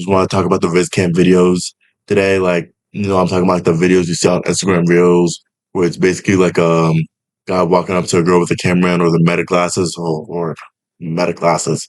just want to talk about the Rizz Cam videos today. Like, I'm talking about like, the videos you see on Instagram Reels, where it's basically like a guy walking up to a girl with a camera in or the meta glasses or meta glasses,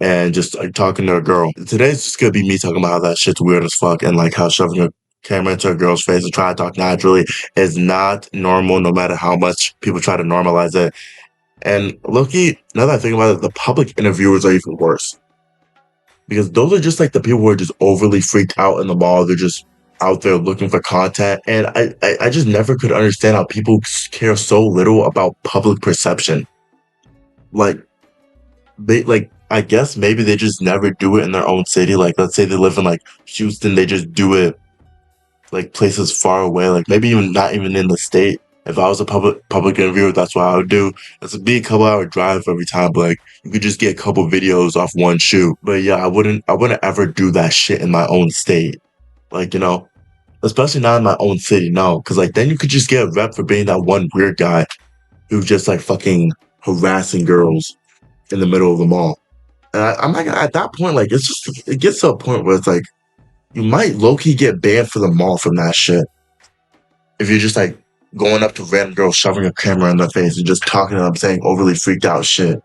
and just like talking to a girl. Today's just gonna be me talking about how that shit's weird as fuck and like how shoving a camera into a girl's face and trying to talk naturally is not normal, no matter how much people try to normalize it. And low-key, now that I think about it, the public interviewers are even worse. Because those are just like the people who are just overly freaked out in the mall. They're just out there looking for content. And I just never could understand how people care so little about public perception. Like, I guess maybe they just never do it in their own city. Like, let's say they live in like Houston, they just do it like places far away, like maybe even not even in the state. If I was a public interviewer, that's what I would do. It's be a couple hour drive every time, but like you could just get a couple videos off one shoot. But yeah, I wouldn't ever do that shit in my own state. Like, especially not in my own city, no. Cause like then you could just get a rep for being that one weird guy who's just like fucking harassing girls in the middle of the mall. And I'm like, at that point, like it gets to a point where it's like you might low-key get banned for the mall from that shit. If you're just like going up to random girls, shoving a camera in their face and just talking to them, saying overly freaked out shit.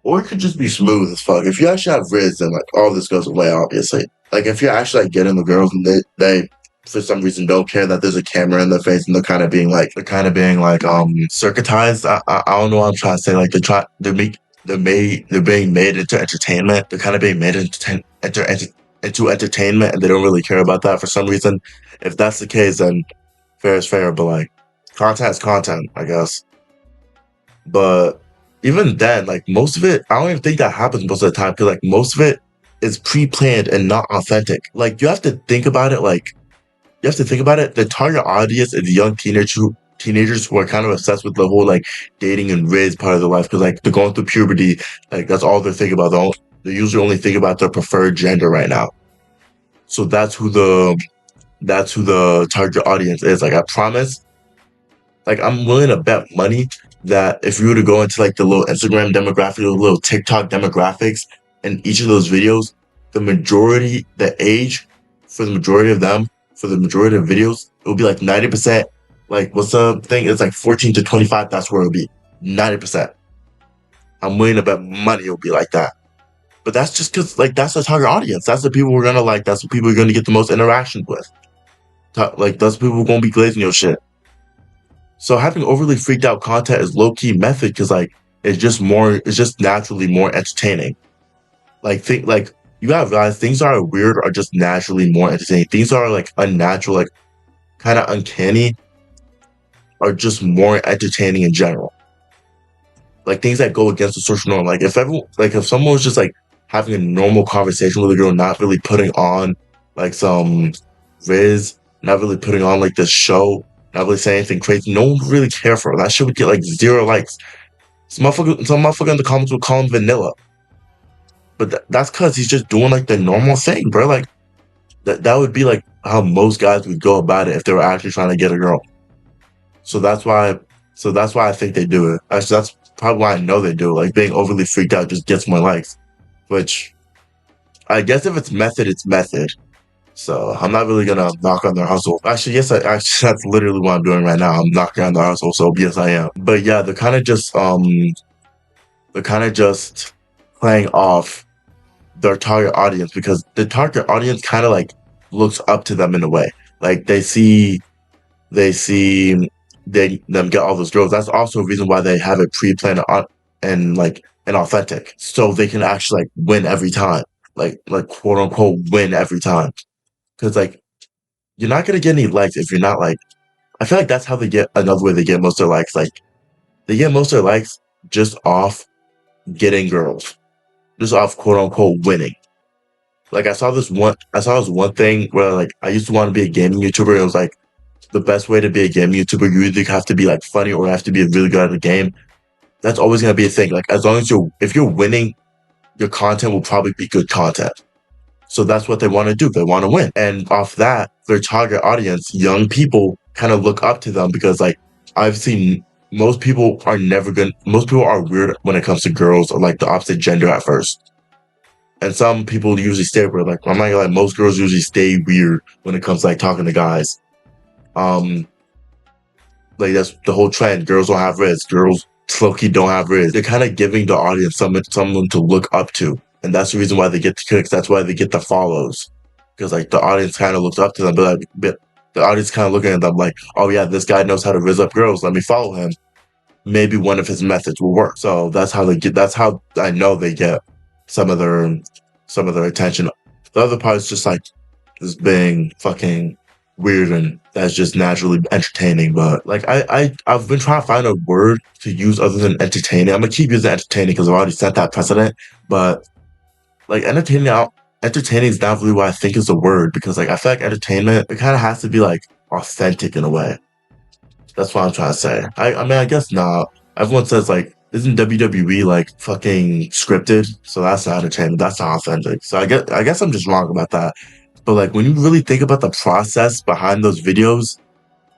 Or it could just be smooth as fuck. If you actually have Rizz, then like all this goes away, obviously. Like if you're actually like getting the girls and they for some reason don't care that there's a camera in their face and they're kind of being like circuitized. I don't know what I'm trying to say. Like they're being made into entertainment. They're kind of being made into entertainment, and they don't really care about that for some reason. If that's the case, then fair is fair, but like content is content, I guess. But even then, like most of it, I don't even think that happens most of the time because like most of it is pre-planned and not authentic. Like you have to think about it. The target audience is young teenagers who are kind of obsessed with the whole like dating and Rizz part of their life because like they're going through puberty. Like that's all they're thinking about. They usually only think about their preferred gender right now. So that's who the target audience is. Like I promise, like I'm willing to bet money that if you were to go into like the little Instagram demographic, the little TikTok demographics, and each of those videos, the age for the majority of them, for the majority of videos, it will be like 90%. Like what's the thing? It's like 14 to 25. That's where it'll be 90%. I'm willing to bet money it'll be like that. But that's just because, like, that's the target audience. That's the people we're gonna like. That's the people you're gonna get the most interaction with. Like, that's the people who are gonna be glazing your shit. So having overly freaked out content is low key method because, like, it's just naturally more entertaining. Like, you gotta realize things that are weird are just naturally more entertaining. Things that are like unnatural, like kind of uncanny, are just more entertaining in general. Like things that go against the social norm. Like if someone was just like having a normal conversation with a girl, not really putting on like some Rizz, not really putting on like this show, not really saying anything crazy. No one would really care for her. That shit would get like 0 likes. Some motherfucker in the comments would call him vanilla. But that's because he's just doing like the normal thing, bro. Like that would be like how most guys would go about it if they were actually trying to get a girl. So that's why I think they do it. Actually, that's probably why I know they do it. Like being overly freaked out just gets more likes. Which I guess if it's method, it's method. So I'm not really gonna knock on their hustle. Actually, yes, that's literally what I'm doing right now. I'm knocking on their hustle. So yes, I am. But yeah, they're kind of just playing off their target audience because the target audience kind of like looks up to them in a way. Like they see them get all those girls. That's also a reason why they have it pre-planned and authentic, so they can actually like win every time, like quote unquote win every time. Because like you're not gonna get any likes if you're not like. I feel like that's how they get another way they get most of their likes. Like they get most of their likes just off getting girls, just off quote unquote winning. Like I saw this one thing where like I used to want to be a gaming YouTuber. It was like the best way to be a gaming YouTuber, you either have to be like funny or have to be really good at the game. That's always gonna be a thing. Like as long as if you're winning, your content will probably be good content. So that's what they want to do. They want to win. And off that, their target audience, young people, kind of look up to them because like I've seen most people are weird when it comes to girls or like the opposite gender at first. And some people usually stay weird. Like I'm not gonna lie, most girls usually stay weird when it comes to like talking to guys. Um, like that's the whole trend. Girls don't have Rizz. Girls low-key don't have Rizz. They're kind of giving the audience someone to look up to, and that's the reason why they get the clicks. That's why they get the follows, because like the audience kind of looks up to them. But the audience kind of looking at them like, oh yeah, this guy knows how to Rizz up girls. Let me follow him. Maybe one of his methods will work. So that's how they get. That's how I know they get some of their attention. The other part is just like just being fucking weird, and that's just naturally entertaining. But like I've been trying to find a word to use other than entertaining. I'm gonna keep using entertaining because I've already set that precedent. But like entertaining is not really what I think is the word, because like I feel like entertainment, it kind of has to be like authentic in a way. That's what I'm trying to say. I mean, I guess not. Everyone says like, isn't WWE like fucking scripted? So that's not entertainment. That's not authentic. So I guess I'm just wrong about that. But like when you really think about the process behind those videos,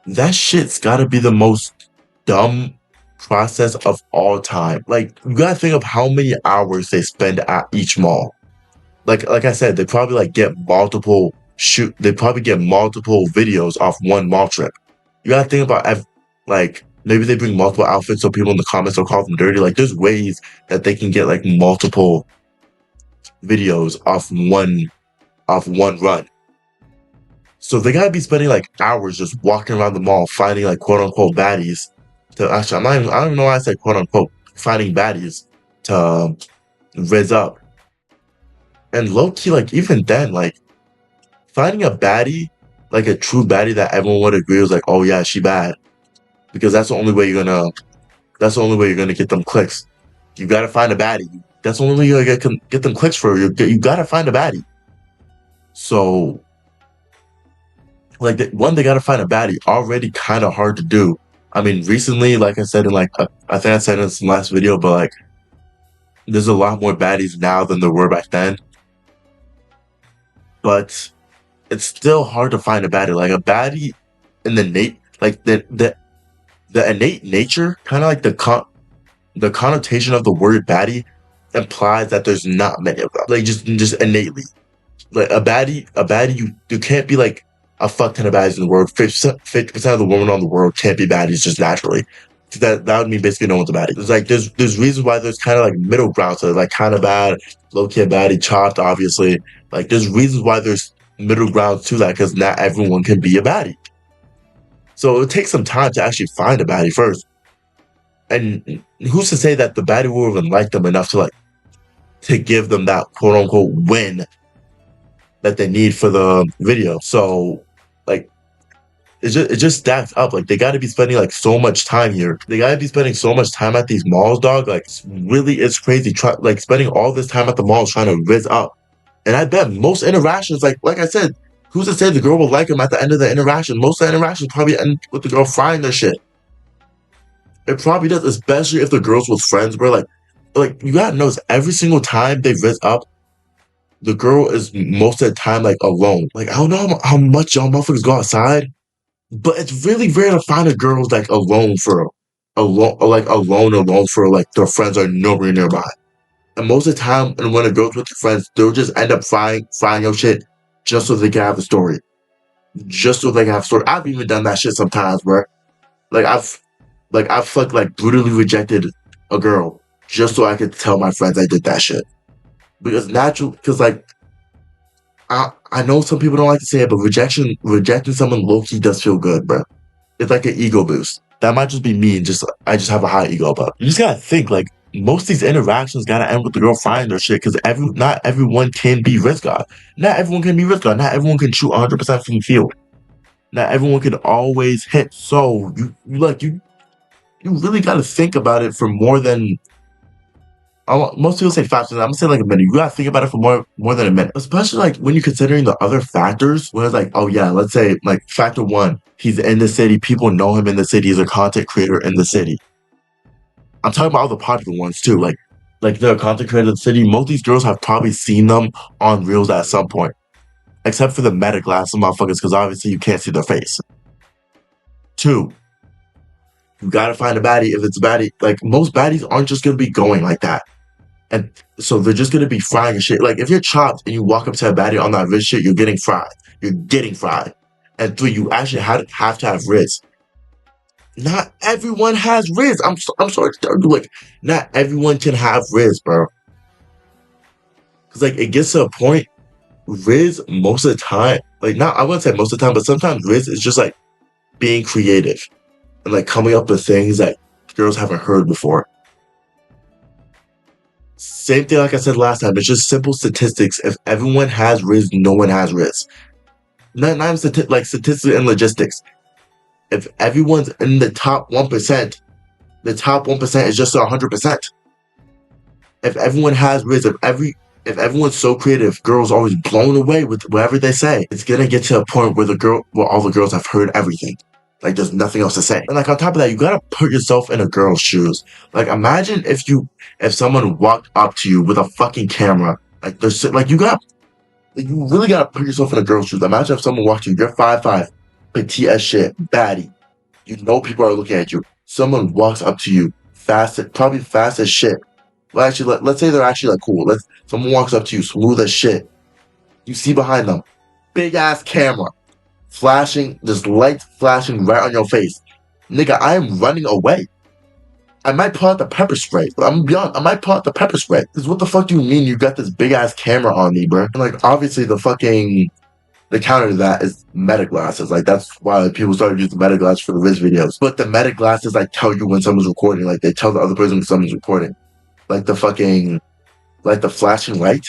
that shit's gotta be the most dumb process of all time. Like you gotta think of how many hours they spend at each mall. Like I said, they probably like get multiple shoot. They probably get multiple videos off one mall trip. You gotta think about like maybe they bring multiple outfits so people in the comments will call them dirty. Like there's ways that they can get like multiple videos off one run. So they gotta be spending like hours just walking around the mall finding like quote unquote baddies. To actually, I don't even know why I said quote unquote finding baddies to rizz up. And low key, like even then, like finding a baddie, like a true baddie that everyone would agree was like, oh yeah, she bad, because that's the only way you're gonna get them clicks. You gotta find a baddie. That's the only way you're gonna get them clicks for you. You gotta find a baddie. So like one, they gotta find a baddie. Already kind of hard to do. I mean, recently, like I said in like I think I said in this last video, but like there's a lot more baddies now than there were back then. But it's still hard to find a baddie. Like a baddie in the like the innate nature, kind of like the connotation of the word baddie implies that there's not many of them. Like just innately, like a baddie, you can't be like a fuck ton of baddies in the world. 50% of the women on the world can't be baddies just naturally. That would mean basically no one's a baddie. There's reasons why there's kind of like middle ground, so like kind of bad, low key baddie, chopped, obviously. Like there's reasons why there's middle ground to that, because not everyone can be a baddie. So it would take some time to actually find a baddie first. And who's to say that the baddie will even like them enough to give them that quote unquote win that they need for the video. So like it just stacks up. Like they gotta be spending like so much time here. They gotta be spending so much time at these malls, dog. Like it's crazy. Like spending all this time at the malls trying to rizz up. And I bet most interactions, like I said, who's to say the girl will like him at the end of the interaction? Most of the interactions probably end with the girl frying their shit. It probably does, especially if the girls with friends, bro. Like you gotta notice every single time they rizz up, the girl is most of the time like alone. Like I don't know how much y'all motherfuckers go outside, but it's really rare to find a girl who's like alone alone for like their friends are nowhere nearby. And most of the time, and when it goes with your friends, they'll just end up frying your shit just so they can have a story. Just so they can have a story. I've even done that shit sometimes, bro. Like I've like brutally rejected a girl just so I could tell my friends I did that shit. Because like I know some people don't like to say it, but rejecting someone low key does feel good, bro. It's like an ego boost. That might just be me, and I just have a high ego, but you just gotta think like most of these interactions gotta end with the girl finding their shit, because not everyone can be Rizz God. Not everyone can be Rizz God. Not everyone can shoot 100% from the field. Not everyone can always hit. So you really gotta think about it for more than most people say 5 seconds. I'm gonna say like a minute. You gotta think about it for more than a minute, especially like when you're considering the other factors. Where it's like, oh yeah, let's say like factor one, he's in the city. People know him in the city. He's a content creator in the city. I'm talking about all the popular ones too. Like they're a content creator in the city. Most of these girls have probably seen them on reels at some point, except for the meta glass of motherfuckers, because obviously you can't see their face. Two, you gotta find a baddie. If it's a baddie, like most baddies aren't just gonna be going like that. And so they're just gonna be frying and shit. Like if you're chopped and you walk up to a baddie on that Rizz shit, you're getting fried. You're getting fried. And three, you actually have to have Rizz. Not everyone has Rizz. I'm sorry to tell you, like, not everyone can have Rizz, bro. Cause like it gets to a point, Rizz most of the time, like not I wouldn't say most of the time, but sometimes Rizz is just like being creative and like coming up with things that girls haven't heard before. Same thing like I said last time. It's just simple statistics. If everyone has Rizz, no one has Rizz. Not even like statistics and logistics. If everyone's in the top 1%, the top 1% is just 100%. If everyone has Rizz, if everyone's so creative, girls always blown away with whatever they say. It's gonna get to a point where all the girls have heard everything. Like there's nothing else to say. And like on top of that, you gotta put yourself in a girl's shoes. Like imagine if someone walked up to you with a fucking camera. Like you really gotta put yourself in a girl's shoes. Imagine if someone walked you, you're 5'5", petite as shit, baddie. You know people are looking at you. Someone walks up to you, probably fast as shit. Well, actually, let's say they're actually like cool. Someone walks up to you, smooth as shit. You see behind them, big ass camera, flashing, just lights flashing right on your face. Nigga, I am running away. I might pull out the pepper spray. I'm gonna be honest, I might pull out the pepper spray. Because what the fuck do you mean you got this big ass camera on me, bro? And like, obviously, the counter to that is meta glasses. Like that's why people started using meta glasses for the Rizz videos. But the meta glasses like tell you when someone's recording. Like they tell the other person when someone's recording. Like the flashing light.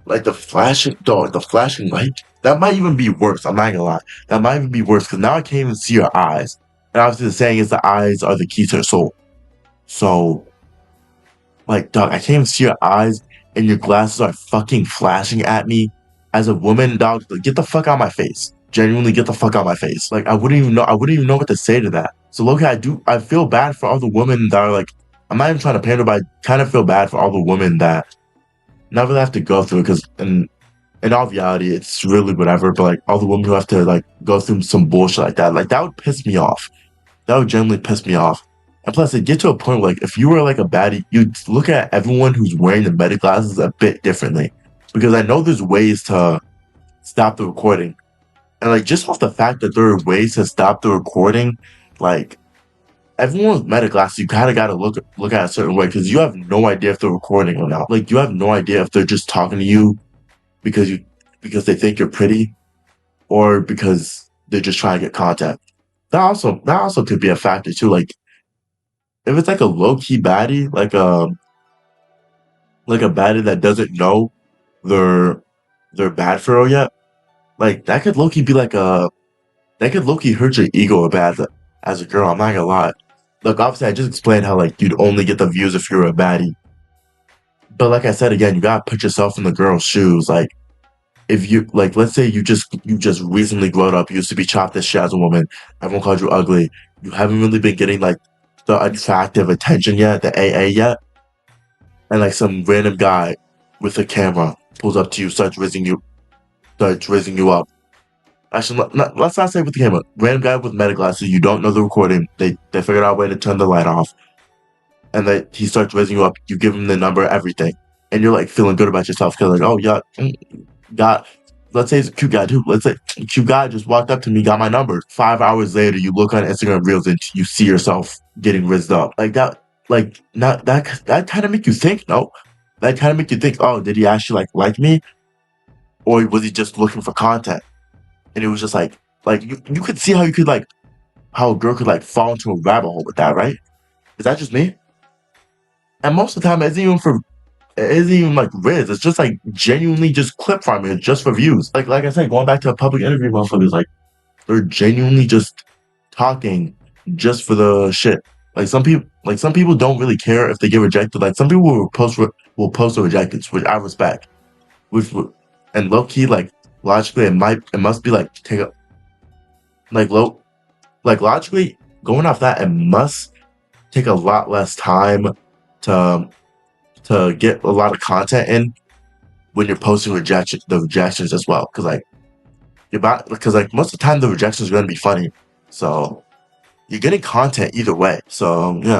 Like the flashing light. That might even be worse. I'm not gonna lie. That might even be worse because now I can't even see your eyes. And obviously the saying is the eyes are the key to the soul. So, like, dog, I can't even see your eyes and your glasses are fucking flashing at me. As a woman, dog, like, get the fuck out of my face. Genuinely get the fuck out of my face. Like I wouldn't even know what to say to that. So look, I feel bad for all the women that are like, I'm not even trying to pander, but I kind of feel bad for all the women that never have to go through it because in all reality, it's really whatever. But like all the women who have to like go through some bullshit like that would piss me off. That would genuinely piss me off. And plus, it get to a point where like if you were like a baddie, you'd look at everyone who's wearing the meta glasses a bit differently. Because I know there's ways to stop the recording. And like just off the fact that there are ways to stop the recording, like everyone with meta glasses, you kind of got to look at a certain way because you have no idea if they're recording or not. Like you have no idea if they're just talking to you because they think you're pretty or because they're just trying to get contact. That also could be a factor too. Like if it's like a low key baddie, like a baddie that doesn't know they're bad for her yet, like that could low key be like that could low key hurt your ego a bad as a girl. I'm not gonna lie. Look, obviously, I just explained how like you'd only get the views if you're a baddie. But like I said again, you gotta put yourself in the girl's shoes. Like if you like, let's say you just recently grown up, you used to be chopped as shit as a woman. Everyone called you ugly. You haven't really been getting like the attractive attention yet, the AA yet, and like some random guy with a camera pulls up to you, starts rizzing you up. Actually, let's not say with the camera. Random guy with meta glasses, you don't know the recording. They figured out a way to turn the light off. And then he starts raising you up. You give him the number, everything. And you're like feeling good about yourself. Because like, oh, yeah, let's say it's a cute guy too. Let's say a cute guy just walked up to me, got my number. 5 hours later, you look on Instagram Reels and you see yourself getting rizzed up. Like that, like, not that kind of make you think, no? That kind of make you think, oh, did he actually like me? Or was he just looking for content? And it was just like you could see how a girl could like fall into a rabbit hole with that, right? Is that just me? And most of the time, it isn't even like Rizz. It's just like genuinely just clip farming, it just for views. Like I said, going back to a public interview, motherfuckers like they're genuinely just talking just for the shit. Like some people don't really care if they get rejected. Like some people will post the rejected, which I respect. And low key, like logically, it must be like logically going off that, it must take a lot less time to get a lot of content in when you're posting the rejections as well. Because most of the time the rejections are going to be funny, so you're getting content either way. So yeah.